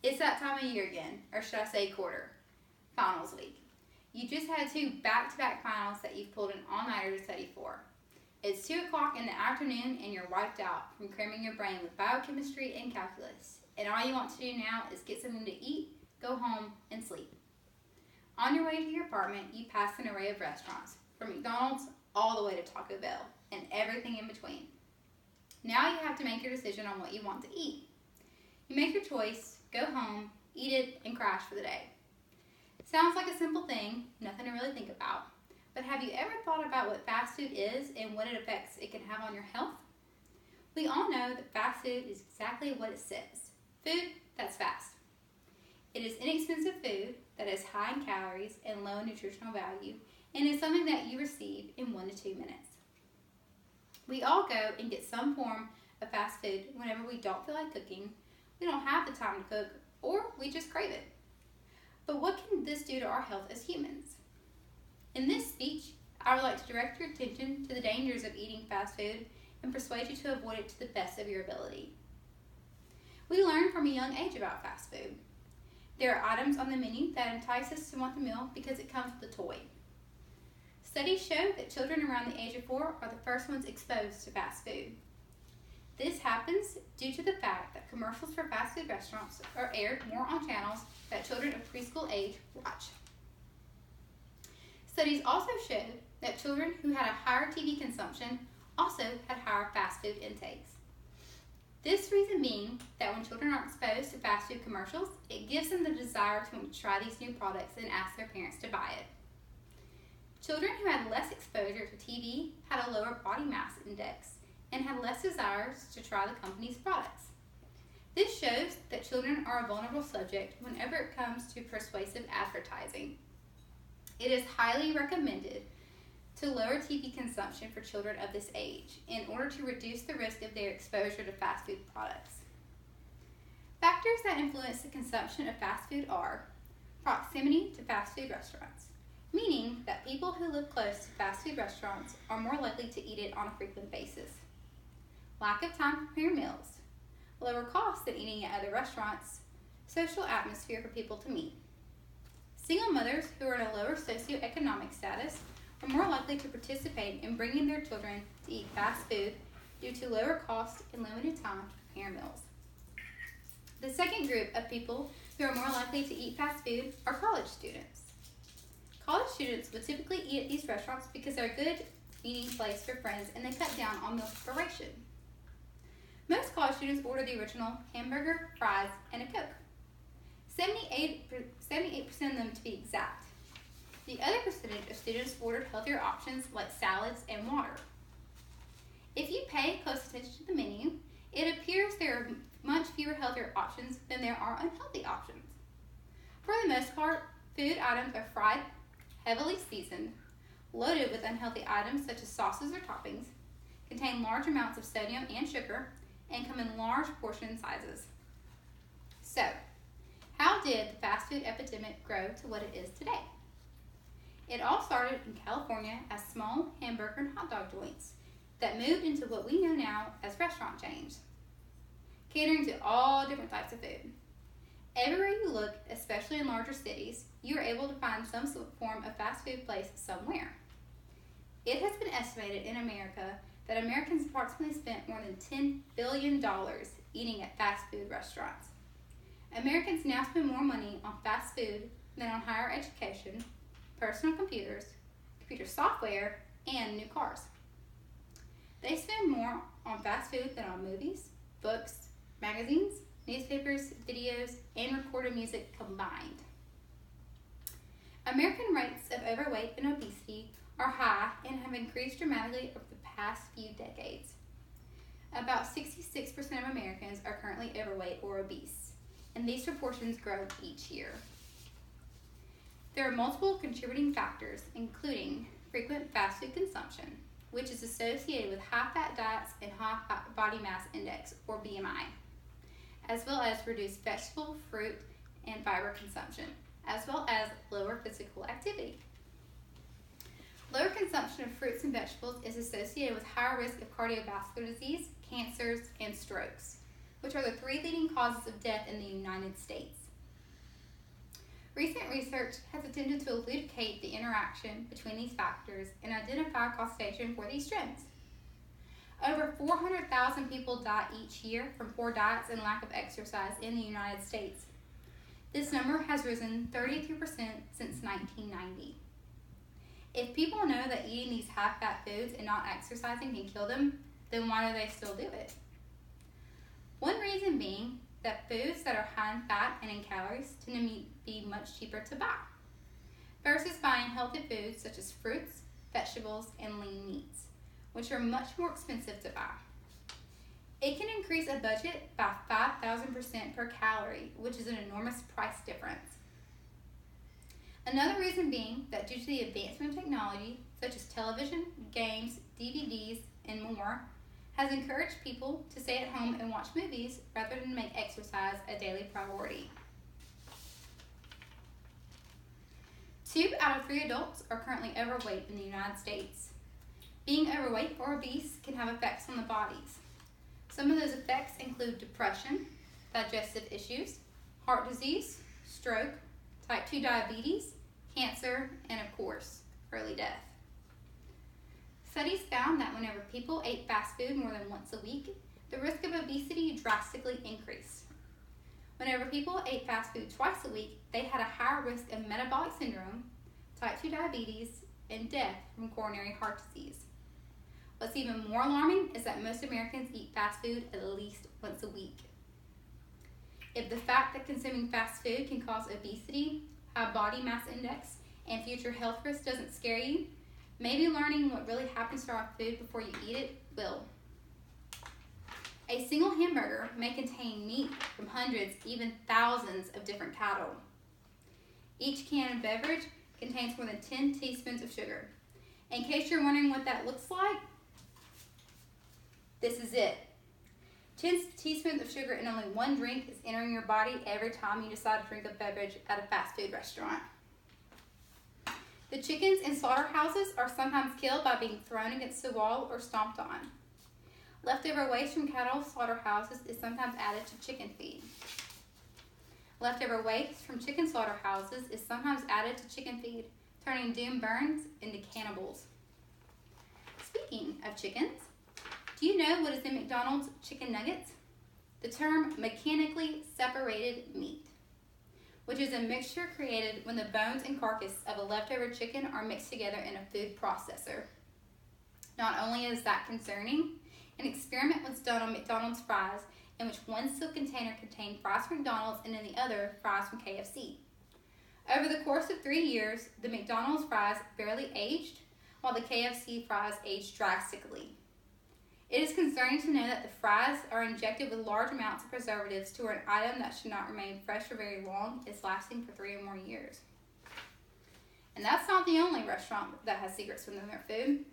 It's that time of year again, or should I say quarter, finals week. You just had 2 back-to-back finals that you've pulled an all-nighter to study for. It's 2 o'clock in the afternoon and you're wiped out from cramming your brain with biochemistry and calculus. And all you want to do now is get something to eat, go home, and sleep. On your way to your apartment, you pass an array of restaurants, from McDonald's all the way to Taco Bell, and everything in between. Now you have to make your decision on what you want to eat. You make your choice, go home, eat it, and crash for the day. Sounds like a simple thing, nothing to really think about. But have you ever thought about what fast food is and what effects it can have on your health? We all know that fast food is exactly what it says. Food that's fast. It is inexpensive food that is high in calories and low in nutritional value, and is something that you receive in 1 to 2 minutes. We all go and get some form of fast food whenever we don't feel like cooking, we don't have the time to cook, or we just crave it. But what can this do to our health as humans? In this speech, I would like to direct your attention to the dangers of eating fast food and persuade you to avoid it to the best of your ability. We learn from a young age about fast food. There are items on the menu that entice us to want the meal because it comes with a toy. Studies show that children around the age of 4 are the first ones exposed to fast food. This happens due to the fact that commercials for fast food restaurants are aired more on channels that children of preschool age watch. Studies also showed that children who had a higher TV consumption also had higher fast food intakes. This reason being that when children are exposed to fast food commercials, it gives them the desire to want to try these new products and ask their parents to buy it. Children who had less exposure to TV had a lower body mass index and had less desires to try the company's products. This shows that children are a vulnerable subject whenever it comes to persuasive advertising. It is highly recommended to lower TV consumption for children of this age in order to reduce the risk of their exposure to fast food products. Factors that influence the consumption of fast food are proximity to fast food restaurants, meaning that people who live close to fast food restaurants are more likely to eat it on a frequent basis. Lack of time to prepare meals, lower costs than eating at other restaurants, social atmosphere for people to meet. Single mothers who are in a lower socioeconomic status are more likely to participate in bringing their children to eat fast food due to lower cost and limited time to prepare meals. The second group of people who are more likely to eat fast food are college students. College students would typically eat at these restaurants because they're a good eating place for friends and they cut down on meal preparation. Most college students order the original hamburger, fries, and a Coke. 78% of them to be exact. The other percentage of students ordered healthier options like salads and water. If you pay close attention to the menu, it appears there are much fewer healthier options than there are unhealthy options. For the most part, food items are fried, heavily seasoned, loaded with unhealthy items such as sauces or toppings, contain large amounts of sodium and sugar, and come in large portion sizes. So, how did the fast food epidemic grow to what it is today? It all started in California as small hamburger and hot dog joints that moved into what we know now as restaurant chains, catering to all different types of food. Everywhere you look, especially in larger cities, you are able to find some form of fast food place somewhere. It has been estimated in America that Americans approximately spent more than $10 billion eating at fast food restaurants. Americans now spend more money on fast food than on higher education, personal computers, computer software, and new cars. They spend more on fast food than on movies, books, magazines, newspapers, videos, and recorded music combined. American rates of overweight and obesity are high and have increased dramatically over the past few decades. About 66% of Americans are currently overweight or obese, and these proportions grow each year. There are multiple contributing factors, including frequent fast food consumption, which is associated with high-fat diets and high body mass index, or BMI, as well as reduced vegetable, fruit, and fiber consumption, as well as lower physical activity. Lower consumption of fruits and vegetables is associated with higher risk of cardiovascular disease, cancers, and strokes. which are the 3 leading causes of death in the United States. Recent research has attempted to elucidate the interaction between these factors and identify causation for these trends. Over 400,000 people die each year from poor diets and lack of exercise in the United States. This number has risen 32% since 1990. If people know that eating these high-fat foods and not exercising can kill them, then why do they still do it? One reason being that foods that are high in fat and in calories tend to be much cheaper to buy, versus buying healthy foods such as fruits, vegetables, and lean meats, which are much more expensive to buy. It can increase a budget by 5,000% per calorie, which is an enormous price difference. Another reason being that due to the advancement of technology, such as television, games, DVDs, and more, has encouraged people to stay at home and watch movies rather than make exercise a daily priority. 2 out of 3 adults are currently overweight in the United States. Being overweight or obese can have effects on the bodies. Some of those effects include depression, digestive issues, heart disease, stroke, type 2 diabetes, cancer, and of course, early death. Studies found that whenever people ate fast food more than once a week, the risk of obesity drastically increased. Whenever people ate fast food twice a week, they had a higher risk of metabolic syndrome, type 2 diabetes, and death from coronary heart disease. What's even more alarming is that most Americans eat fast food at least once a week. If the fact that consuming fast food can cause obesity, high body mass index, and future health risks doesn't scare you, maybe learning what really happens to our food before you eat it will. A single hamburger may contain meat from hundreds, even thousands of different cattle. Each can of beverage contains more than 10 teaspoons of sugar. In case you're wondering what that looks like, this is it. 10 teaspoons of sugar in only one drink is entering your body every time you decide to drink a beverage at a fast food restaurant. The chickens in slaughterhouses are sometimes killed by being thrown against the wall or stomped on. Leftover waste from cattle slaughterhouses is sometimes added to chicken feed. Leftover waste from chicken slaughterhouses is sometimes added to chicken feed, turning doomed birds into cannibals. Speaking of chickens, do you know what is in McDonald's chicken nuggets? The term mechanically separated meat, which is a mixture created when the bones and carcass of a leftover chicken are mixed together in a food processor. Not only is that concerning, an experiment was done on McDonald's fries in which one sealed container contained fries from McDonald's and in the other fries from KFC. Over the course of 3 years, the McDonald's fries barely aged, while the KFC fries aged drastically. It is concerning to know that the fries are injected with large amounts of preservatives to where an item that should not remain fresh for very long is lasting for 3 or more years. And that's not the only restaurant that has secrets within their food.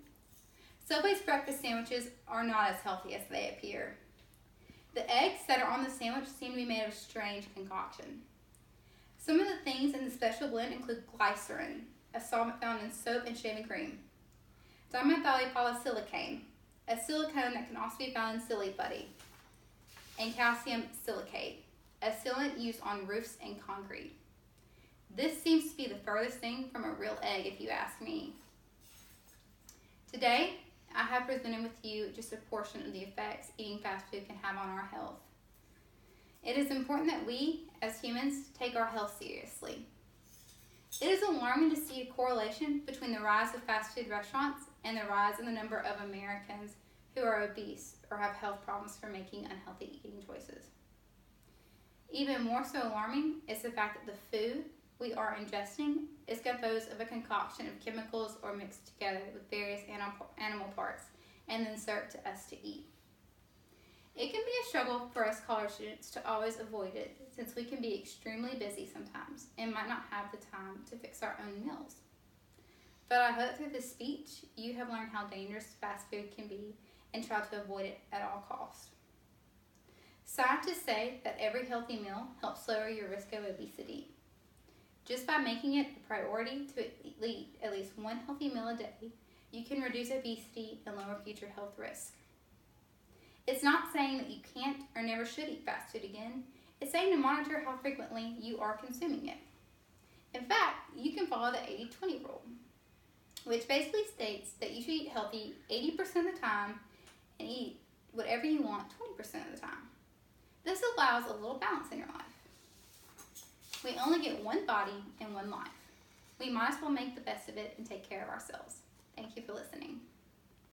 Subway's breakfast sandwiches are not as healthy as they appear. The eggs that are on the sandwich seem to be made of a strange concoction. Some of the things in the special blend include glycerin, a solvent found in soap and shaving cream, dimethyl-polysilicane, a silicone that can also be found in Silly Putty, and calcium silicate, a sealant used on roofs and concrete. This seems to be the furthest thing from a real egg, if you ask me. Today, I have presented with you just a portion of the effects eating fast food can have on our health. It is important that we, as humans, take our health seriously. It is alarming to see a correlation between the rise of fast food restaurants and the rise in the number of Americans who are obese or have health problems from making unhealthy eating choices. Even more so alarming is the fact that the food we are ingesting is composed of a concoction of chemicals or mixed together with various animal parts and then served to us to eat. It can be a struggle for us college students to always avoid it, since we can be extremely busy sometimes and might not have the time to fix our own meals. But I hope through this speech you have learned how dangerous fast food can be and try to avoid it at all costs. Scientists say that every healthy meal helps lower your risk of obesity. Just by making it a priority to eat at least one healthy meal a day, you can reduce obesity and lower future health risks. It's not saying that you can't or never should eat fast food again. It's saying to monitor how frequently you are consuming it. In fact, you can follow the 80-20 rule, which basically states that you should eat healthy 80% of the time and eat whatever you want 20% of the time. This allows a little balance in your life. We only get one body and one life. We might as well make the best of it and take care of ourselves. Thank you for listening.